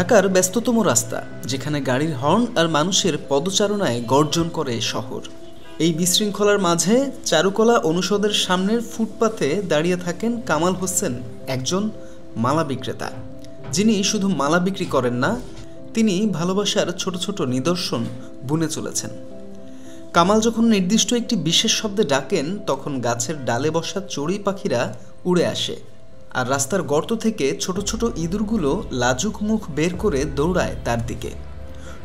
ঢাকার ব্যস্ততম রাস্তা, যেখানে গাড়ির হর্ন আর মানুষের পদচারণায় গর্জন করে শহর। এই বিশৃঙ্খলার মাঝে চারুকলা অনুষদের সামনের ফুটপাতে দাঁড়িয়ে থাকেন কামাল হোসেন, একজন মালা বিক্রেতা, যিনি শুধু মালা বিক্রি করেন না, তিনি ভালোবাসার ছোট ছোট নিদর্শন বুনে চলেছেন। কামাল যখন নির্দিষ্ট একটি বিশেষ শব্দে ডাকেন, তখন গাছের ডালে বসা চড়ুই পাখিরা উড়ে আসে, আর রাস্তার গর্ত থেকে ছোট ছোট ইঁদুরগুলো লাজুক মুখ বের করে দৌড়ায় তার দিকে।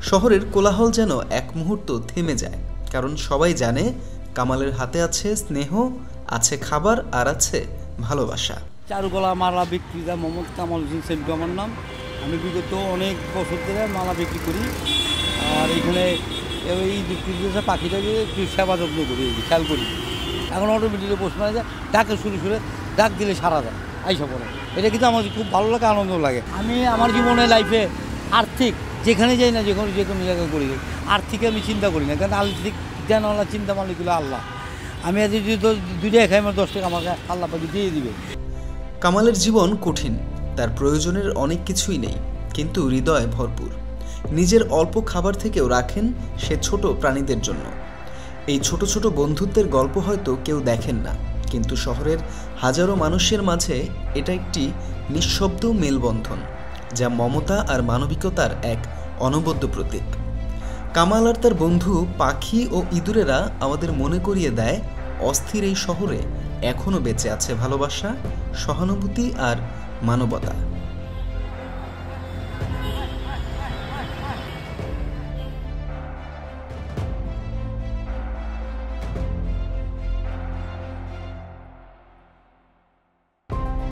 শহরের কোলাহল যেন এক মুহূর্ত থেমে যায়, কারণ সবাই জানে কামালের হাতে আছে স্নেহ, আছে খাবার, আর আছে ভালোবাসা। চারুকলা মালা বিক্রেতা মোহাম্মদ কামাল হোসেন সেন্টু আমার নাম। আমি বিগত অনেক বছর ধরে মালা বিক্রি করি, আর এখানে এই বিক্রি পাখিটাকে একটু সেবা যত্ন করি, খেয়াল করি। এখন অটোমেটিকলি প্রশ্ন হয় যায়, ডাকে শুরু করে ডাক দিলে সারা দেয় আইসা পড়ে। এটা কিন্তু আমার খুব ভালো লাগে, আনন্দ লাগে। আমি আমার জীবনে লাইফে আর্থিক যেখানে যাই না, যে কোনো জায়গায় করি, আর্থিক আমি চিন্তা করি না, কারণ আর্থিক জ্ঞানওয়ালা চিন্তা মালিকগুলো আল্লাহ। আমি আজ যদি দুইটাই খাই, আমার 10 টাকা আমাকে আল্লাহ পাখি দিয়ে দিবে। কামালের জীবন কঠিন, তার প্রয়োজনের অনেক কিছুই নেই, কিন্তু হৃদয় ভরপুর। নিজের অল্প খাবার থেকেও রাখেন সে ছোট প্রাণীদের জন্য। এই ছোট ছোট বন্ধুত্বের গল্প হয়তো কেউ দেখেন না, কিন্তু শহরের হাজারো মানুষের মাঝে এটা একটি নিঃশব্দ মেলবন্ধন, যা মমতা আর মানবিকতার এক অনবদ্য প্রতীক। কামাল আর তার বন্ধু পাখি ও ইঁদুরেরা আমাদের মনে করিয়ে দেয়, অস্থির এই শহরে এখনও বেঁচে আছে ভালোবাসা, সহানুভূতি আর মানবতা।